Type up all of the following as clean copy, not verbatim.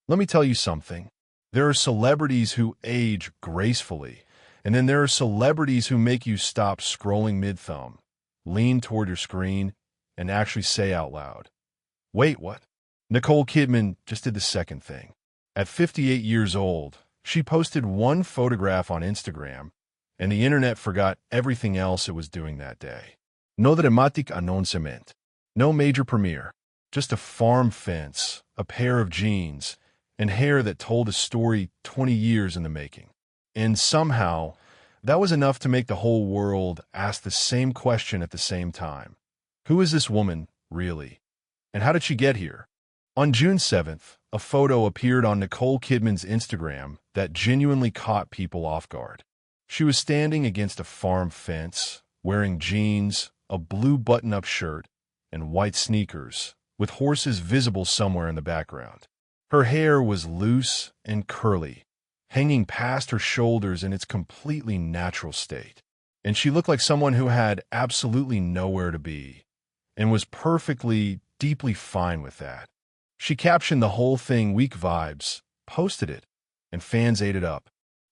Let me tell you something. There are celebrities who age gracefully, and then there are celebrities who make you stop scrolling mid-thumb, lean toward your screen, and actually say out loud, "Wait, what?" Nicole Kidman just did the second thing. At 58 years old, she posted one photograph on Instagram, and the internet forgot everything else it was doing that day. No dramatic announcement. No major premiere. Just a farm fence, a pair of jeans, and hair that told a story 20 years in the making. And somehow, that was enough to make the whole world ask the same question at the same time. Who is this woman, really? And how did she get here? On June 7th, a photo appeared on Nicole Kidman's Instagram that genuinely caught people off guard. She was standing against a farm fence, wearing jeans, a blue button-up shirt, and white sneakers, with horses visible somewhere in the background. Her hair was loose and curly, hanging past her shoulders in its completely natural state. And she looked like someone who had absolutely nowhere to be, and was perfectly, deeply fine with that. She captioned the whole thing "Weak Vibes," posted it, and fans ate it up.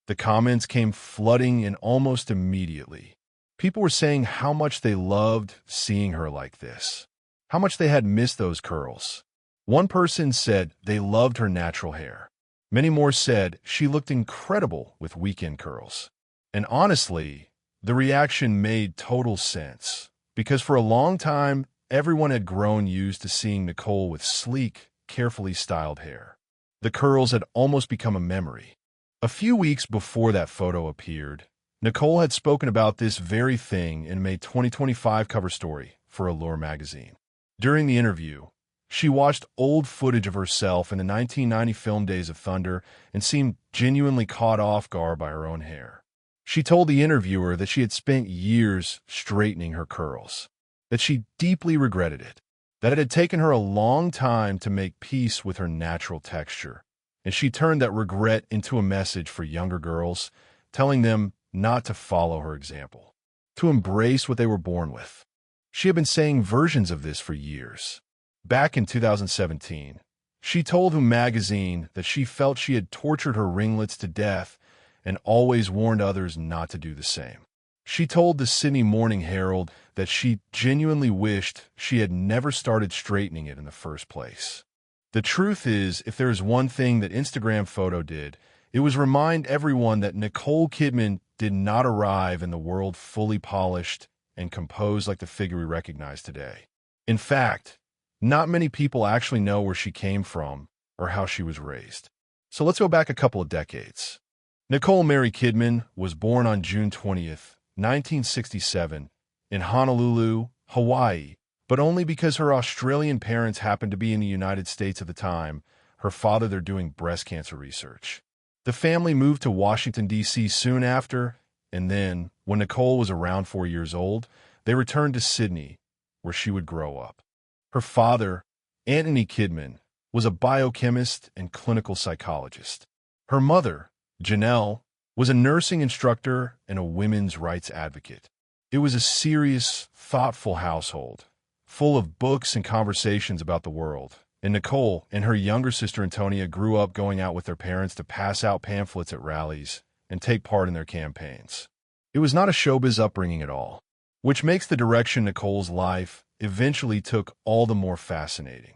The comments came flooding in almost immediately. People were saying how much they loved seeing her like this, how much they had missed those curls. One person said they loved her natural hair. Many more said she looked incredible with weekend curls. And honestly, the reaction made total sense, because for a long time, everyone had grown used to seeing Nicole with sleek, carefully styled hair. The curls had almost become a memory. A few weeks before that photo appeared, Nicole had spoken about this very thing in a May 2025 cover story for Allure magazine. During the interview, she watched old footage of herself in the 1990 film Days of Thunder and seemed genuinely caught off guard by her own hair. She told the interviewer that she had spent years straightening her curls, that she deeply regretted it, that it had taken her a long time to make peace with her natural texture, and she turned that regret into a message for younger girls, telling them not to follow her example, to embrace what they were born with. She had been saying versions of this for years. Back in 2017, she told Who magazine that she felt she had tortured her ringlets to death and always warned others not to do the same. She told the Sydney Morning Herald that she genuinely wished she had never started straightening it in the first place. The truth is, if there is one thing that Instagram photo did, it was remind everyone that Nicole Kidman did not arrive in the world fully polished and composed like the figure we recognize today. In fact, not many people actually know where she came from or how she was raised. So let's go back a couple of decades. Nicole Mary Kidman was born on June 20th, 1967, in Honolulu, Hawaii, but only because her Australian parents happened to be in the United States at the time, her father there doing breast cancer research. The family moved to Washington, D.C. soon after, and then, when Nicole was around 4 years old, they returned to Sydney, where she would grow up. Her father, Anthony Kidman, was a biochemist and clinical psychologist. Her mother, Janelle, was a nursing instructor and a women's rights advocate. It was a serious, thoughtful household, full of books and conversations about the world. And Nicole and her younger sister Antonia grew up going out with their parents to pass out pamphlets at rallies and take part in their campaigns. It was not a showbiz upbringing at all, which makes the direction Nicole's life eventually took all the more fascinating.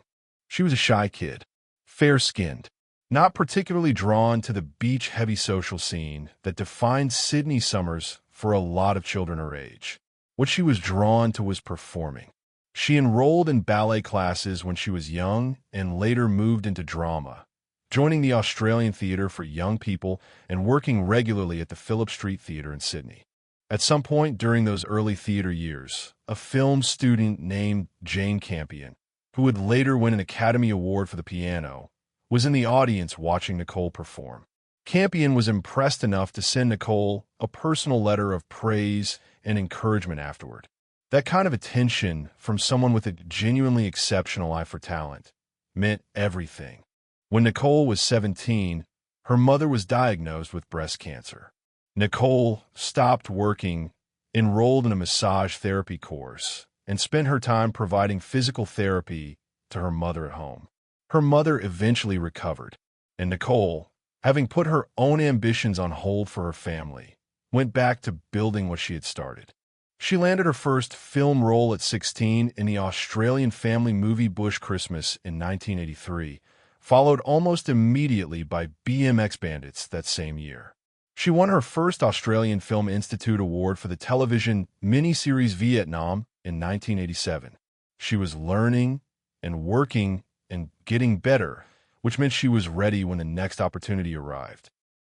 She was a shy kid, fair-skinned, not particularly drawn to the beach-heavy social scene that defined Sydney summers for a lot of children her age. What she was drawn to was performing. She enrolled in ballet classes when she was young and later moved into drama, joining the Australian Theatre for Young People and working regularly at the Phillip Street Theatre in Sydney. At some point during those early theatre years, a film student named Jane Campion, who would later win an Academy Award for the piano, was in the audience watching Nicole perform. Campion was impressed enough to send Nicole a personal letter of praise and encouragement afterward. That kind of attention from someone with a genuinely exceptional eye for talent meant everything. When Nicole was 17, her mother was diagnosed with breast cancer. Nicole stopped working, enrolled in a massage therapy course, and spent her time providing physical therapy to her mother at home. Her mother eventually recovered, And Nicole, having put her own ambitions on hold for her family, went back to building what she had started. She landed her first film role at 16 in the Australian family movie Bush Christmas in 1983, followed almost immediately by BMX Bandits that same year. She won her first Australian Film Institute Award for the television miniseries Vietnam in 1987. She was learning and working and getting better, which meant she was ready when the next opportunity arrived.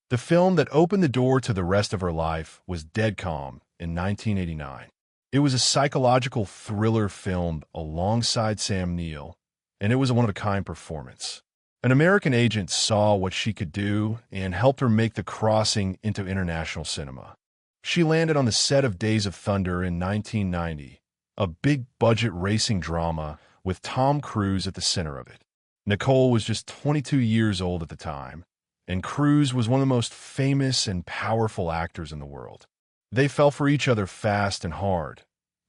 The film that opened the door to the rest of her life was Dead Calm in 1989. It was a psychological thriller filmed alongside Sam Neill, and it was a one-of-a-kind performance. An American agent saw what she could do and helped her make the crossing into international cinema. She landed on the set of Days of Thunder in 1990, a big-budget racing drama with Tom Cruise at the center of it. Nicole was just 22 years old at the time, and Cruise was one of the most famous and powerful actors in the world. They fell for each other fast and hard,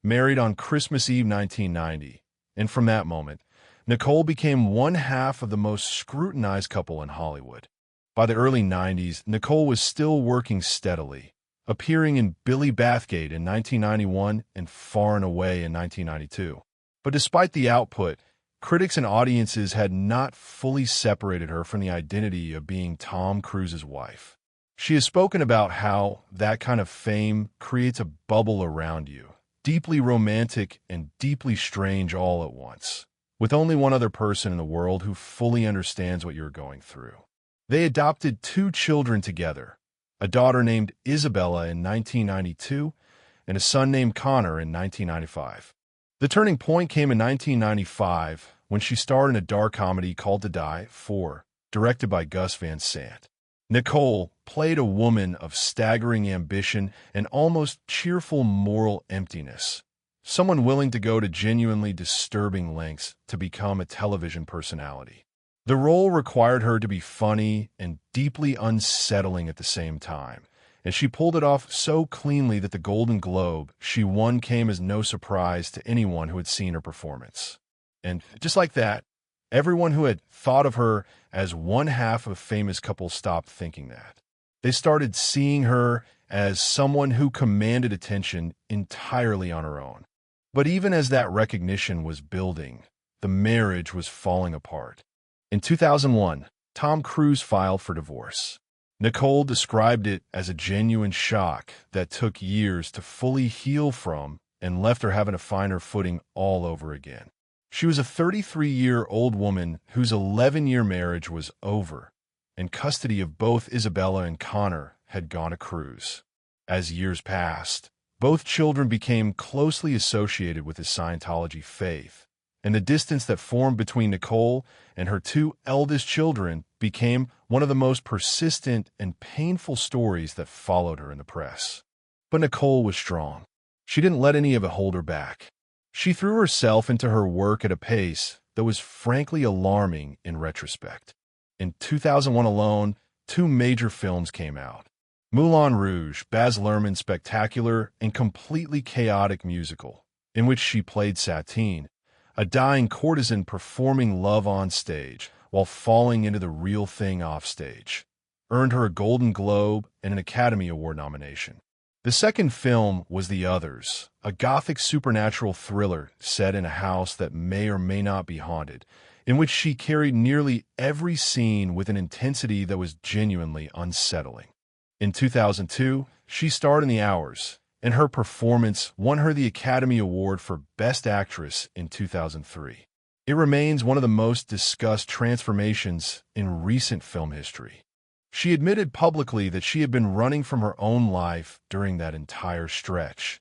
married on Christmas Eve 1990, and from that moment, Nicole became one half of the most scrutinized couple in Hollywood. By the early 90s, Nicole was still working steadily, appearing in Billy Bathgate in 1991 and Far and Away in 1992. But despite the output, critics and audiences had not fully separated her from the identity of being Tom Cruise's wife. She has spoken about how that kind of fame creates a bubble around you, deeply romantic and deeply strange all at once, with only one other person in the world who fully understands what you're going through. They adopted 2 children together, a daughter named Isabella in 1992 and a son named Connor in 1995. The turning point came in 1995 when she starred in a dark comedy called To Die For, directed by Gus Van Sant. Nicole played a woman of staggering ambition and almost cheerful moral emptiness, someone willing to go to genuinely disturbing lengths to become a television personality. The role required her to be funny and deeply unsettling at the same time, and she pulled it off so cleanly that the Golden Globe she won came as no surprise to anyone who had seen her performance. And just like that, everyone who had thought of her as one half of famous couples stopped thinking that. They started seeing her as someone who commanded attention entirely on her own. But even as that recognition was building, the marriage was falling apart. In 2001, Tom Cruise filed for divorce. Nicole described it as a genuine shock that took years to fully heal from and left her having to find her footing all over again. She was a 33-year-old woman whose 11-year marriage was over, and custody of both Isabella and Connor had gone to Cruise. As years passed, both children became closely associated with his Scientology faith, and the distance that formed between Nicole and her 2 eldest children became one of the most persistent and painful stories that followed her in the press. But Nicole was strong. She didn't let any of it hold her back. She threw herself into her work at a pace that was frankly alarming in retrospect. In 2001 alone, 2 major films came out. Moulin Rouge, Baz Luhrmann's spectacular and completely chaotic musical, in which she played Satine, a dying courtesan performing love on stage while falling into the real thing off stage, earned her a Golden Globe and an Academy Award nomination. The second film was The Others, a gothic supernatural thriller set in a house that may or may not be haunted, in which she carried nearly every scene with an intensity that was genuinely unsettling. In 2002, she starred in The Hours, and her performance won her the Academy Award for Best Actress in 2003. It remains one of the most discussed transformations in recent film history. She admitted publicly that she had been running from her own life during that entire stretch,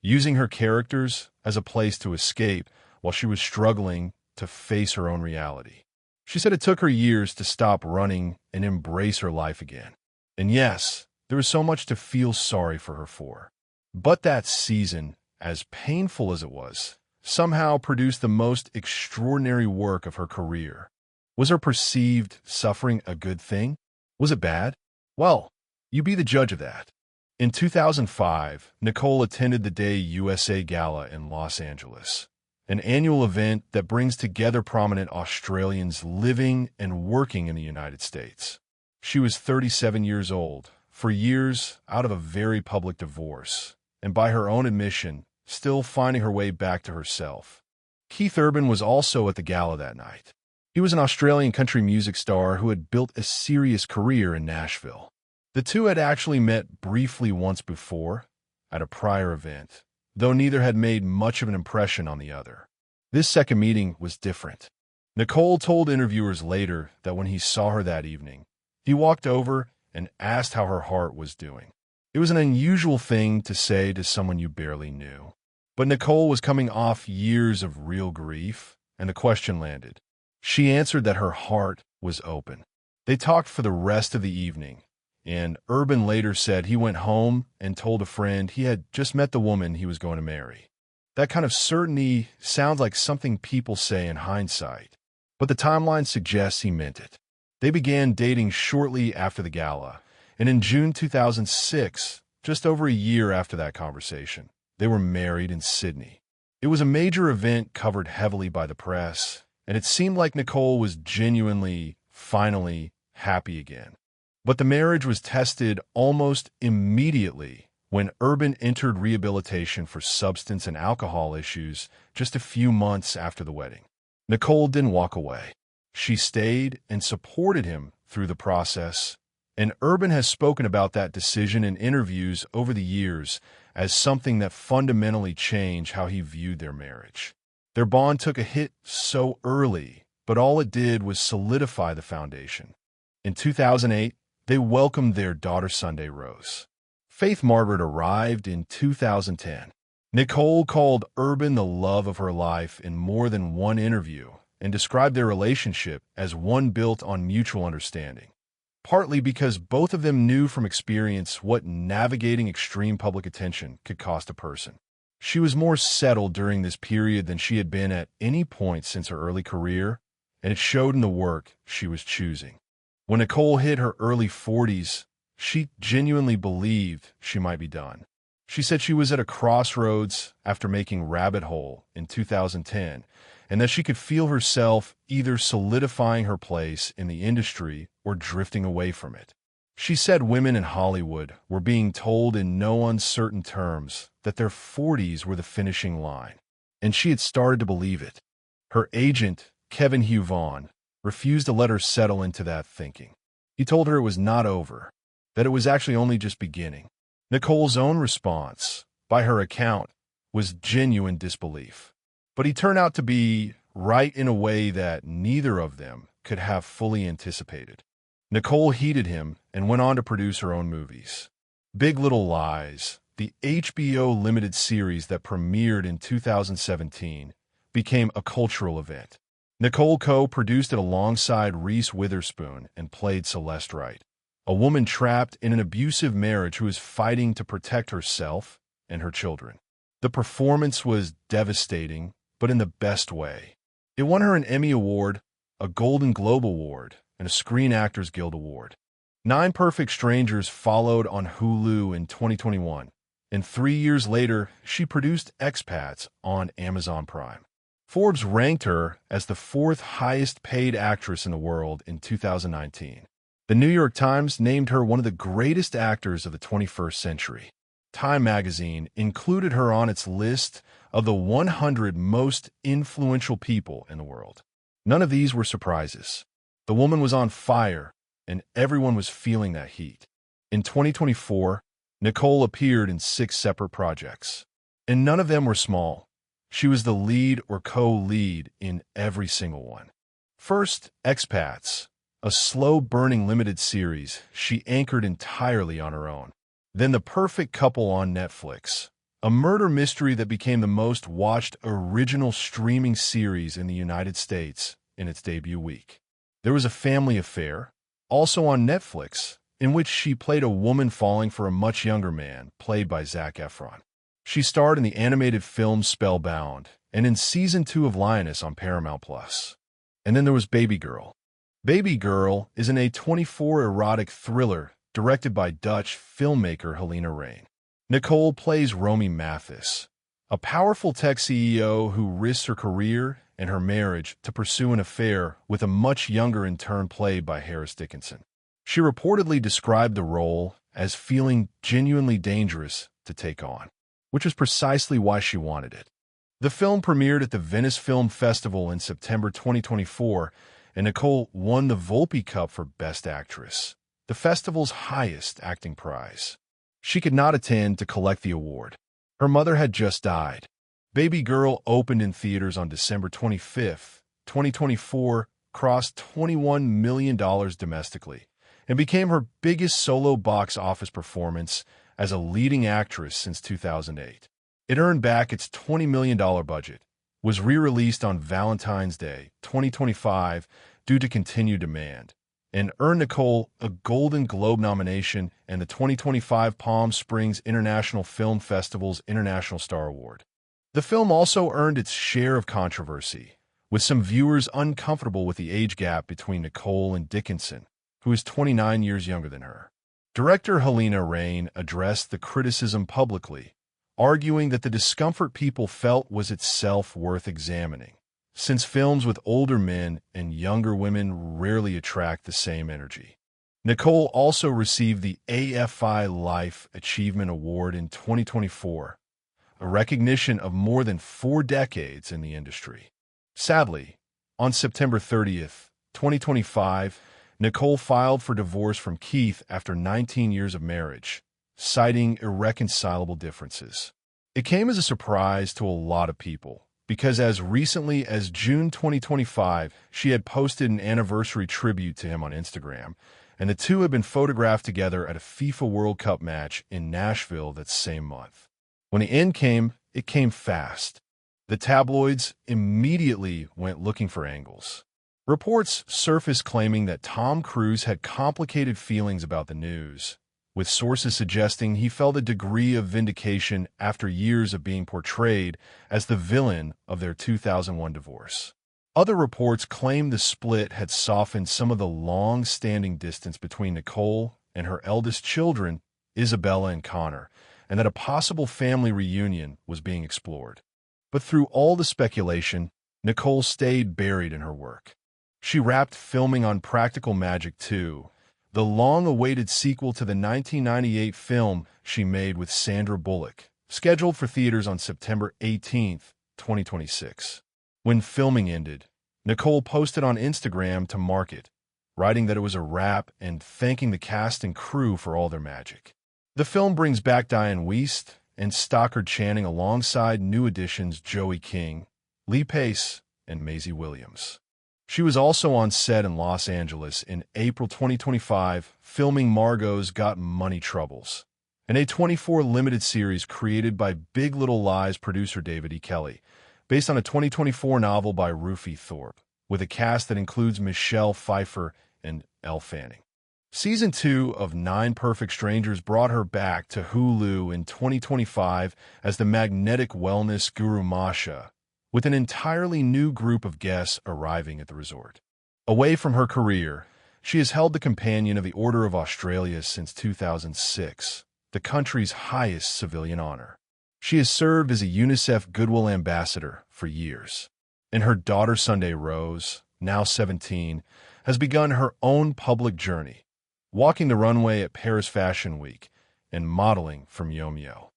using her characters as a place to escape while she was struggling to face her own reality. She said it took her years to stop running and embrace her life again. And yes, there was so much to feel sorry for her for. But that season, as painful as it was, somehow produced the most extraordinary work of her career. Was her perceived suffering a good thing? Was it bad? Well, you be the judge of that. In 2005, Nicole attended the Day USA Gala in Los Angeles, an annual event that brings together prominent Australians living and working in the United States. She was 37 years old, for years out of a very public divorce, and by her own admission, still finding her way back to herself. Keith Urban was also at the gala that night. He was an Australian country music star who had built a serious career in Nashville. The two had actually met briefly once before, at a prior event, though neither had made much of an impression on the other. This second meeting was different. Nicole told interviewers later that when he saw her that evening, he walked over and asked how her heart was doing. It was an unusual thing to say to someone you barely knew. But Nicole was coming off years of real grief, and the question landed. She answered that her heart was open. They talked for the rest of the evening, and Urban later said he went home and told a friend he had just met the woman he was going to marry. That kind of certainty sounds like something people say in hindsight, but the timeline suggests he meant it. They began dating shortly after the gala, and in June 2006, just over a year after that conversation, they were married in Sydney. It was a major event covered heavily by the press, and it seemed like Nicole was genuinely, finally, happy again. But the marriage was tested almost immediately when Urban entered rehabilitation for substance and alcohol issues just a few months after the wedding. Nicole didn't walk away. She stayed and supported him through the process, and Urban has spoken about that decision in interviews over the years as something that fundamentally changed how he viewed their marriage. Their bond took a hit so early, but all it did was solidify the foundation. In 2008, they welcomed their daughter Sunday Rose. Faith Margaret arrived in 2010. Nicole called Urban the love of her life in more than one interview and described their relationship as one built on mutual understanding, partly because both of them knew from experience what navigating extreme public attention could cost a person. She was more settled during this period than she had been at any point since her early career, and it showed in the work she was choosing. When Nicole hit her early 40s, she genuinely believed she might be done. She said she was at a crossroads after making Rabbit Hole in 2010, and that she could feel herself either solidifying her place in the industry or drifting away from it. She said women in Hollywood were being told in no uncertain terms that their 40s were the finishing line, and she had started to believe it. Her agent, Kevin Hugh Vaughn, refused to let her settle into that thinking. He told her it was not over, that it was actually only just beginning. Nicole's own response, by her account, was genuine disbelief. But he turned out to be right in a way that neither of them could have fully anticipated. Nicole heeded him and went on to produce her own movies. Big Little Lies, the HBO limited series that premiered in 2017, became a cultural event. Nicole co-produced it alongside Reese Witherspoon and played Celeste Wright, a woman trapped in an abusive marriage who is fighting to protect herself and her children. The performance was devastating, but in the best way. It won her an Emmy Award, a Golden Globe Award, and a Screen Actors Guild Award. 9 Perfect Strangers followed on Hulu in 2021, and 3 years later, she produced Expats on Amazon Prime. Forbes ranked her as the 4th highest paid actress in the world in 2019. The New York Times named her one of the greatest actors of the 21st century. Time magazine included her on its list of the 100 most influential people in the world. None of these were surprises. The woman was on fire, and everyone was feeling that heat. In 2024, Nicole appeared in 6 separate projects, and none of them were small. She was the lead or co-lead in every single one. First, Expats, a slow-burning limited series she anchored entirely on her own. Then The Perfect Couple on Netflix, a murder mystery that became the most watched original streaming series in the United States in its debut week. There was A Family Affair, also on Netflix, in which she played a woman falling for a much younger man, played by Zac Efron. She starred in the animated film Spellbound and in Season 2 of Lioness on Paramount+. And then there was Baby Girl. Baby Girl is an A24 erotic thriller directed by Dutch filmmaker Helena Rain. Nicole plays Romy Mathis, a powerful tech CEO who risks her career and her marriage to pursue an affair with a much younger intern played by Harris Dickinson. She reportedly described the role as feeling genuinely dangerous to take on, which was precisely why she wanted it. The film premiered at the Venice Film Festival in September 2024, and Nicole won the Volpe Cup for Best Actress, the festival's highest acting prize. She could not attend to collect the award. Her mother had just died. Baby Girl opened in theaters on December 25, 2024, crossed $21 million domestically, and became her biggest solo box office performance as a leading actress since 2008. It earned back its $20 million budget, was re-released on Valentine's Day 2025 due to continued demand, and earned Nicole a Golden Globe nomination and the 2025 Palm Springs International Film Festival's International Star Award. The film also earned its share of controversy, with some viewers uncomfortable with the age gap between Nicole and Dickinson, who is 29 years younger than her. Director Helena Rain addressed the criticism publicly, arguing that the discomfort people felt was itself worth examining, since films with older men and younger women rarely attract the same energy. Nicole also received the AFI Life Achievement Award in 2024, a recognition of more than 4 decades in the industry. Sadly, on September 30th, 2025, Nicole filed for divorce from Keith after 19 years of marriage, citing irreconcilable differences. It came as a surprise to a lot of people, because as recently as June 2025, she had posted an anniversary tribute to him on Instagram, and the two had been photographed together at a FIFA World Cup match in Nashville that same month. When the end came, it came fast. The tabloids immediately went looking for angles. Reports surfaced claiming that Tom Cruise had complicated feelings about the news, with sources suggesting he felt a degree of vindication after years of being portrayed as the villain of their 2001 divorce. Other reports claimed the split had softened some of the long-standing distance between Nicole and her eldest children, Isabella and Connor, and that a possible family reunion was being explored. But through all the speculation, Nicole stayed buried in her work. She wrapped filming on Practical Magic 2, the long-awaited sequel to the 1998 film she made with Sandra Bullock, scheduled for theaters on September 18, 2026. When filming ended, Nicole posted on Instagram to mark it, writing that it was a wrap and thanking the cast and crew for all their magic. The film brings back Diane Wiest and Stockard Channing alongside new additions Joey King, Lee Pace, and Maisie Williams. She was also on set in Los Angeles in April 2025, filming Margot's Got Money Troubles, an A24 limited series created by Big Little Lies producer David E. Kelley, based on a 2024 novel by Rufy Thorpe, with a cast that includes Michelle Pfeiffer and Elle Fanning. Season 2 of 9 Perfect Strangers brought her back to Hulu in 2025 as the magnetic wellness guru Masha, with an entirely new group of guests arriving at the resort. Away from her career, she has held the Companion of the Order of Australia since 2006, the country's highest civilian honor. She has served as a UNICEF Goodwill Ambassador for years, and her daughter Sunday Rose, now 17, has begun her own public journey, walking the runway at Paris Fashion Week and modeling for Miu Miu.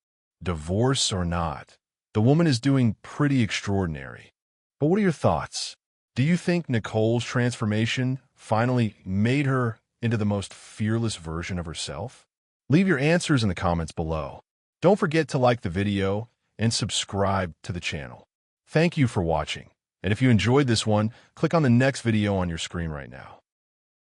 Divorce or not, the woman is doing pretty extraordinary. But what are your thoughts? Do you think Nicole's transformation finally made her into the most fearless version of herself? Leave your answers in the comments below. Don't forget to like the video and subscribe to the channel. Thank you for watching. And if you enjoyed this one, click on the next video on your screen right now.